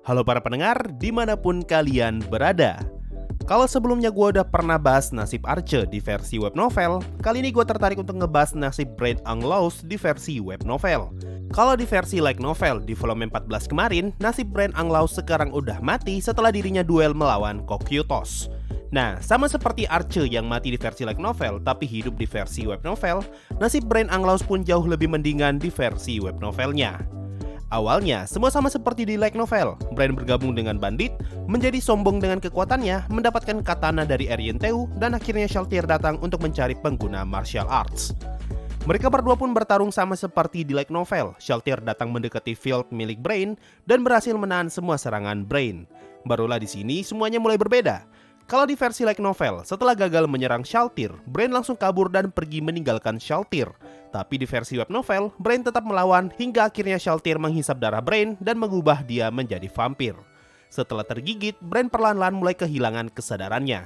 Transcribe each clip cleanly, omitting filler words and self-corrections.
Halo para pendengar, dimanapun kalian berada. Kalau sebelumnya gue udah pernah bahas nasib Archer di versi web novel, kali ini gue tertarik untuk ngebahas nasib Brain Anglaus di versi web novel. Kalau di versi light novel di volume 14 kemarin, nasib Brain Anglaus sekarang udah mati setelah dirinya duel melawan Kokyotos. Nah, sama seperti Archer yang mati di versi light novel tapi hidup di versi web novel, nasib Brain Anglaus pun jauh lebih mendingan di versi web novelnya. Awalnya, semua sama seperti di light novel. Brain bergabung dengan bandit, menjadi sombong dengan kekuatannya, mendapatkan katana dari Arienteu, dan akhirnya Shaltir datang untuk mencari pengguna martial arts. Mereka berdua pun bertarung sama seperti di light novel. Shaltir datang mendekati field milik Brain dan berhasil menahan semua serangan Brain. Barulah di sini semuanya mulai berbeda. Kalau di versi light novel, setelah gagal menyerang Shaltir, Brain langsung kabur dan pergi meninggalkan Shaltir. Tapi di versi web novel, Brain tetap melawan hingga akhirnya Shaltir menghisap darah Brain dan mengubah dia menjadi vampir. Setelah tergigit, Brain perlahan-lahan mulai kehilangan kesadarannya.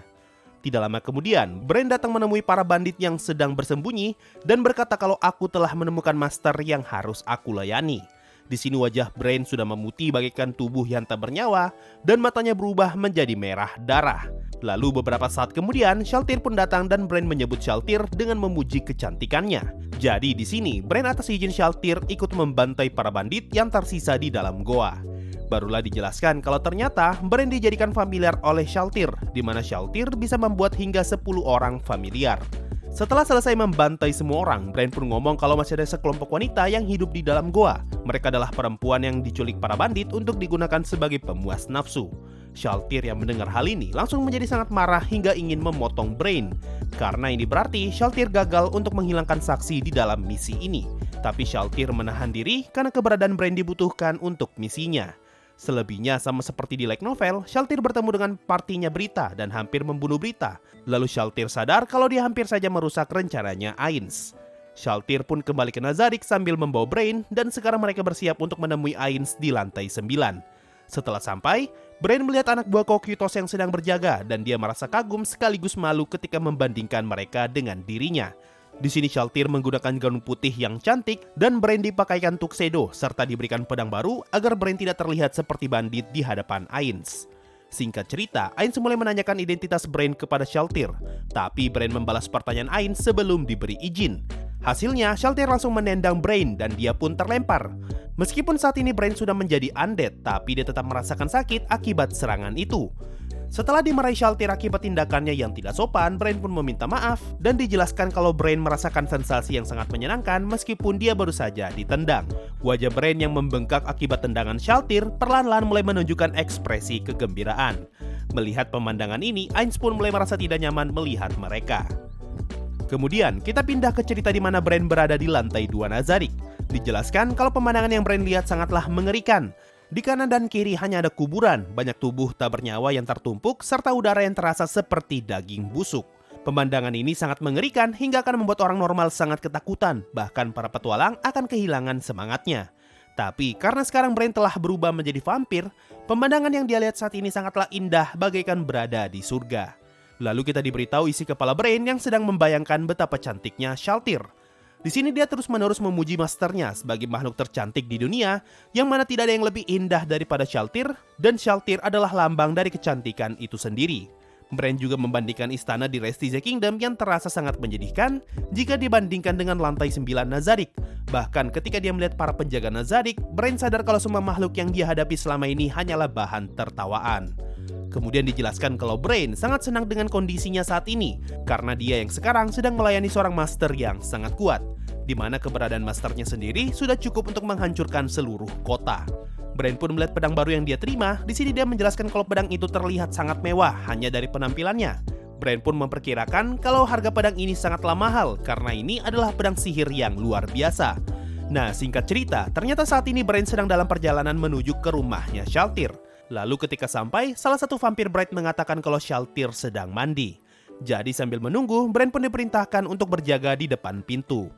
Tidak lama kemudian, Brain datang menemui para bandit yang sedang bersembunyi dan berkata kalau aku telah menemukan master yang harus aku layani. Di sini wajah Brain sudah memutih bagaikan tubuh yang tak bernyawa dan matanya berubah menjadi merah darah. Lalu beberapa saat kemudian, Shaltir pun datang dan Brain menyebut Shaltir dengan memuji kecantikannya. Jadi di sini, Brain atas izin Shaltir ikut membantai para bandit yang tersisa di dalam goa. Barulah dijelaskan kalau ternyata Brain dijadikan familiar oleh Shaltir, di mana Shaltir bisa membuat hingga 10 orang familiar. Setelah selesai membantai semua orang, Brain pun ngomong kalau masih ada sekelompok wanita yang hidup di dalam goa. Mereka adalah perempuan yang diculik para bandit untuk digunakan sebagai pemuas nafsu. Shaltir yang mendengar hal ini langsung menjadi sangat marah hingga ingin memotong Brain. Karena ini berarti Shaltir gagal untuk menghilangkan saksi di dalam misi ini. Tapi Shaltir menahan diri karena keberadaan Brain dibutuhkan untuk misinya. Selebihnya sama seperti di light novel, Shaltir bertemu dengan partinya Brita dan hampir membunuh Brita. Lalu Shaltir sadar kalau dia hampir saja merusak rencananya Ainz. Shaltir pun kembali ke Nazarik sambil membawa Brain dan sekarang mereka bersiap untuk menemui Ainz di lantai 9. Setelah sampai, Brain melihat anak buah Kokyotos yang sedang berjaga dan dia merasa kagum sekaligus malu ketika membandingkan mereka dengan dirinya. Di sini Shaltir menggunakan gaun putih yang cantik dan Brain dipakaikan tuxedo serta diberikan pedang baru agar Brain tidak terlihat seperti bandit di hadapan Ainz. Singkat cerita, Ainz mulai menanyakan identitas Brain kepada Shaltir, tapi Brain membalas pertanyaan Ainz sebelum diberi izin. Hasilnya, Shaltir langsung menendang Brain dan dia pun terlempar. Meskipun saat ini Brain sudah menjadi undead, tapi dia tetap merasakan sakit akibat serangan itu. Setelah dimarahi Shaltir akibat tindakannya yang tidak sopan, Brain pun meminta maaf dan dijelaskan kalau Brain merasakan sensasi yang sangat menyenangkan meskipun dia baru saja ditendang. Wajah Brain yang membengkak akibat tendangan Shaltir perlahan-lahan mulai menunjukkan ekspresi kegembiraan. Melihat pemandangan ini, Ainz pun mulai merasa tidak nyaman melihat mereka. Kemudian, kita pindah ke cerita di mana Brain berada di lantai 2 Nazarik. Dijelaskan kalau pemandangan yang Brain lihat sangatlah mengerikan. Di kanan dan kiri hanya ada kuburan, banyak tubuh tak bernyawa yang tertumpuk, serta udara yang terasa seperti daging busuk. Pemandangan ini sangat mengerikan hingga akan membuat orang normal sangat ketakutan, bahkan para petualang akan kehilangan semangatnya. Tapi karena sekarang Brain telah berubah menjadi vampir, pemandangan yang dia lihat saat ini sangatlah indah bagaikan berada di surga. Lalu kita diberitahu isi kepala Brain yang sedang membayangkan betapa cantiknya Shaltir. Di sini dia terus-menerus memuji masternya sebagai makhluk tercantik di dunia, yang mana tidak ada yang lebih indah daripada Shaltir, dan Shaltir adalah lambang dari kecantikan itu sendiri. Brain juga membandingkan istana di Rest the Kingdom yang terasa sangat menyedihkan jika dibandingkan dengan lantai 9 Nazarik. Bahkan ketika dia melihat para penjaga Nazarik, Brain sadar kalau semua makhluk yang dia hadapi selama ini hanyalah bahan tertawaan. Kemudian dijelaskan kalau Brain sangat senang dengan kondisinya saat ini, karena dia yang sekarang sedang melayani seorang master yang sangat kuat, di mana keberadaan masternya sendiri sudah cukup untuk menghancurkan seluruh kota. Brain pun melihat pedang baru yang dia terima. Di sini dia menjelaskan kalau pedang itu terlihat sangat mewah hanya dari penampilannya. Brain pun memperkirakan kalau harga pedang ini sangatlah mahal karena ini adalah pedang sihir yang luar biasa. Nah, singkat cerita, ternyata saat ini Brain sedang dalam perjalanan menuju ke rumahnya Shaltir. Lalu ketika sampai, salah satu vampir Bright mengatakan kalau Shaltir sedang mandi. Jadi sambil menunggu, Brain pun diperintahkan untuk berjaga di depan pintu.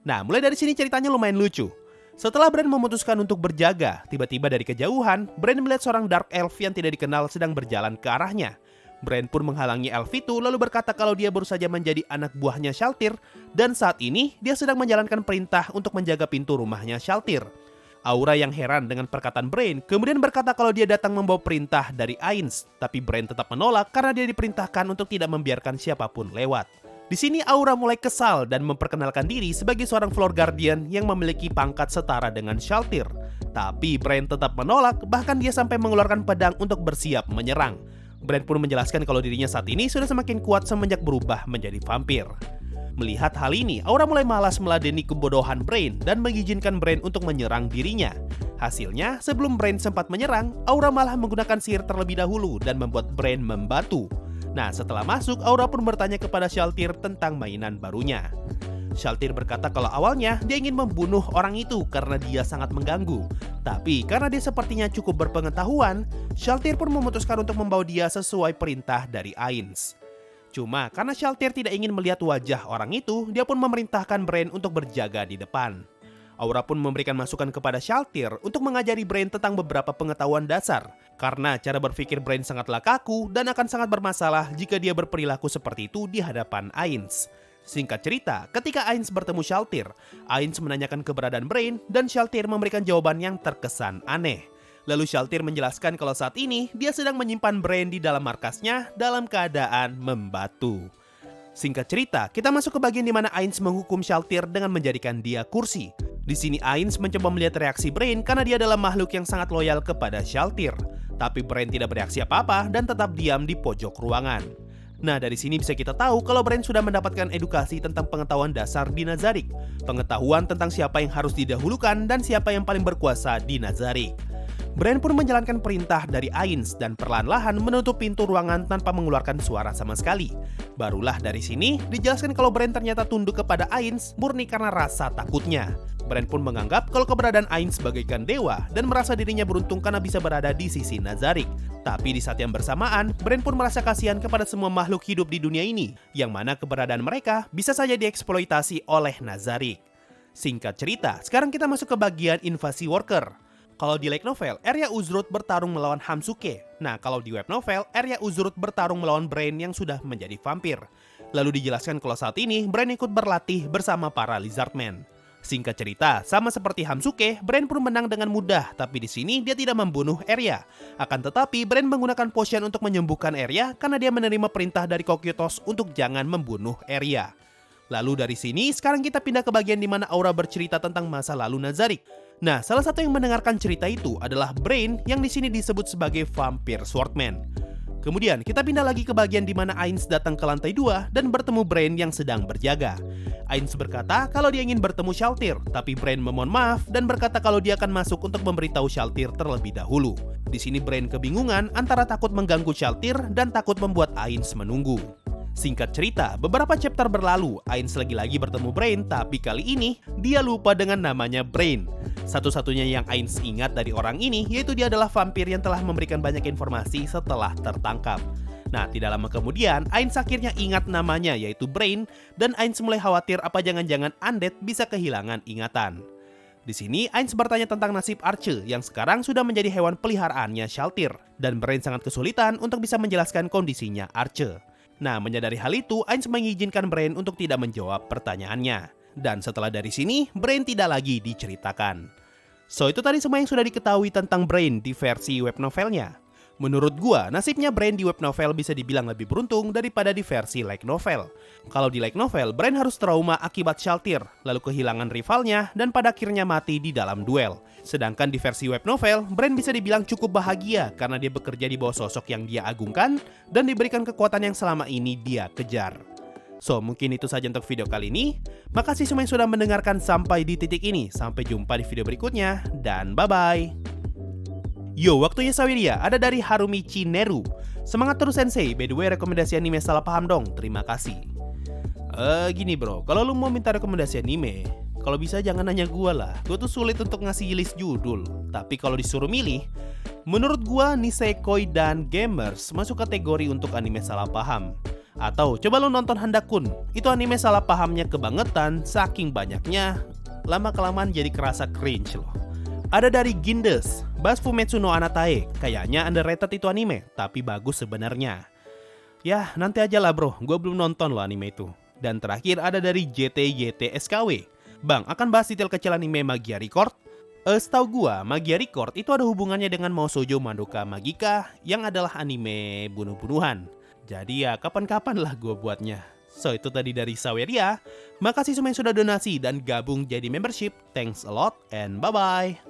Nah, mulai dari sini ceritanya lumayan lucu. Setelah Brain memutuskan untuk berjaga, tiba-tiba dari kejauhan, Brain melihat seorang Dark Elf yang tidak dikenal sedang berjalan ke arahnya. Brain pun menghalangi elf itu lalu berkata kalau dia baru saja menjadi anak buahnya Shaltir dan saat ini dia sedang menjalankan perintah untuk menjaga pintu rumahnya Shaltir. Aura yang heran dengan perkataan Brain kemudian berkata kalau dia datang membawa perintah dari Ainz, tapi Brain tetap menolak karena dia diperintahkan untuk tidak membiarkan siapapun lewat. Di sini Aura mulai kesal dan memperkenalkan diri sebagai seorang Floor Guardian yang memiliki pangkat setara dengan Shaltir. Tapi Brain tetap menolak, bahkan dia sampai mengeluarkan pedang untuk bersiap menyerang. Brain pun menjelaskan kalau dirinya saat ini sudah semakin kuat semenjak berubah menjadi vampir. Melihat hal ini, Aura mulai malas meladeni kebodohan Brain dan mengizinkan Brain untuk menyerang dirinya. Hasilnya, sebelum Brain sempat menyerang, Aura malah menggunakan sihir terlebih dahulu dan membuat Brain membatu. Nah, setelah masuk, Aura pun bertanya kepada Shaltir tentang mainan barunya. Shaltir berkata kalau awalnya dia ingin membunuh orang itu karena dia sangat mengganggu. Tapi karena dia sepertinya cukup berpengetahuan, Shaltir pun memutuskan untuk membawa dia sesuai perintah dari Ainz. Cuma karena Shaltir tidak ingin melihat wajah orang itu, dia pun memerintahkan Brain untuk berjaga di depan. Aura pun memberikan masukan kepada Shaltir untuk mengajari Brain tentang beberapa pengetahuan dasar, karena cara berpikir Brain sangatlah kaku dan akan sangat bermasalah jika dia berperilaku seperti itu di hadapan Ainz. Singkat cerita, ketika Ainz bertemu Shaltir, Ainz menanyakan keberadaan Brain dan Shaltir memberikan jawaban yang terkesan aneh. Lalu Shaltir menjelaskan kalau saat ini dia sedang menyimpan Brain di dalam markasnya dalam keadaan membatu. Singkat cerita, kita masuk ke bagian di mana Ainz menghukum Shaltir dengan menjadikan dia kursi. Di sini Ainz mencoba melihat reaksi Brain karena dia adalah makhluk yang sangat loyal kepada Shaltir. Tapi Brain tidak bereaksi apa-apa dan tetap diam di pojok ruangan. Nah, dari sini bisa kita tahu kalau Brain sudah mendapatkan edukasi tentang pengetahuan dasar di Nazarik. Pengetahuan tentang siapa yang harus didahulukan dan siapa yang paling berkuasa di Nazarik. Brain pun menjalankan perintah dari Ainz dan perlahan-lahan menutup pintu ruangan tanpa mengeluarkan suara sama sekali. Barulah dari sini dijelaskan kalau Brain ternyata tunduk kepada Ainz murni karena rasa takutnya. Brain pun menganggap kalau keberadaan Ainz bagaikan dewa dan merasa dirinya beruntung karena bisa berada di sisi Nazarik. Tapi di saat yang bersamaan, Brain pun merasa kasihan kepada semua makhluk hidup di dunia ini, yang mana keberadaan mereka bisa saja dieksploitasi oleh Nazarik. Singkat cerita, sekarang kita masuk ke bagian invasi worker. Kalau di light novel, Arya Uzrut bertarung melawan Hamsuke. Nah, kalau di web novel, Arya Uzrut bertarung melawan Brain yang sudah menjadi vampir. Lalu dijelaskan kalau saat ini, Brain ikut berlatih bersama para Lizardmen. Singkat cerita, sama seperti Hamsuke, Brain pun menang dengan mudah, tapi di sini dia tidak membunuh Arya. Akan tetapi, Brain menggunakan potion untuk menyembuhkan Arya karena dia menerima perintah dari Kokyotos untuk jangan membunuh Arya. Lalu dari sini, sekarang kita pindah ke bagian di mana Aura bercerita tentang masa lalu Nazarik. Nah, salah satu yang mendengarkan cerita itu adalah Brain yang di sini disebut sebagai Vampire Swordman. Kemudian kita pindah lagi ke bagian di mana Ainz datang ke lantai 2 dan bertemu Brain yang sedang berjaga. Ainz berkata kalau dia ingin bertemu Shaltir, tapi Brain memohon maaf dan berkata kalau dia akan masuk untuk memberitahu Shaltir terlebih dahulu. Di sini Brain kebingungan antara takut mengganggu Shaltir dan takut membuat Ainz menunggu. Singkat cerita, beberapa chapter berlalu, Ainz lagi-lagi bertemu Brain, tapi kali ini dia lupa dengan namanya Brain. Satu-satunya yang Ainz ingat dari orang ini yaitu dia adalah vampir yang telah memberikan banyak informasi setelah tertangkap. Nah, tidak lama kemudian, Ainz akhirnya ingat namanya yaitu Brain, dan Ainz mulai khawatir apa jangan-jangan Undead bisa kehilangan ingatan. Di sini, Ainz bertanya tentang nasib Arche yang sekarang sudah menjadi hewan peliharaannya Shaltir, dan Brain sangat kesulitan untuk bisa menjelaskan kondisinya Arche. Nah, menyadari hal itu, Ainz mengizinkan Brain untuk tidak menjawab pertanyaannya. Dan setelah dari sini, Brain tidak lagi diceritakan. So, itu tadi semua yang sudah diketahui tentang Brain di versi web novelnya. Menurut gua, nasibnya Brain di web novel bisa dibilang lebih beruntung daripada di versi light novel. Kalau di light novel, Brain harus trauma akibat Shaltir, lalu kehilangan rivalnya, dan pada akhirnya mati di dalam duel. Sedangkan di versi web novel, Brain bisa dibilang cukup bahagia karena dia bekerja di bawah sosok yang dia agungkan dan diberikan kekuatan yang selama ini dia kejar. So, mungkin itu saja untuk video kali ini. Makasih semua yang sudah mendengarkan sampai di titik ini. Sampai jumpa di video berikutnya, dan bye-bye. Yo, waktunya Saweria, ada dari Harumi Chineru. Semangat terus Sensei, by the way rekomendasi anime salah paham dong, terima kasih. Gini bro, kalau lu mau minta rekomendasi anime, kalau bisa jangan nanya gua lah. Gua tuh sulit untuk ngasih list judul. Tapi kalau disuruh milih, menurut gua Nisekoi dan Gamers masuk kategori untuk anime salah paham. Atau coba lu nonton Handakun, itu anime salah pahamnya kebangetan, saking banyaknya, lama-kelamaan jadi kerasa cringe loh. Ada dari Gindes, Bas Fumetsu no Anatae, kayaknya underrated itu anime, tapi bagus sebenarnya. Ya, nanti aja lah bro, gue belum nonton loh anime itu. Dan terakhir ada dari JTYT SKW. Bang, akan bahas detail kecil anime Magia Record? Setahu gua, Magia Record itu ada hubungannya dengan Mousoujou Madoka Magica yang adalah anime bunuh-bunuhan. Jadi ya kapan-kapan lah gua buatnya. So itu tadi dari Saweria. Makasih semua yang sudah donasi dan gabung jadi membership. Thanks a lot and bye-bye.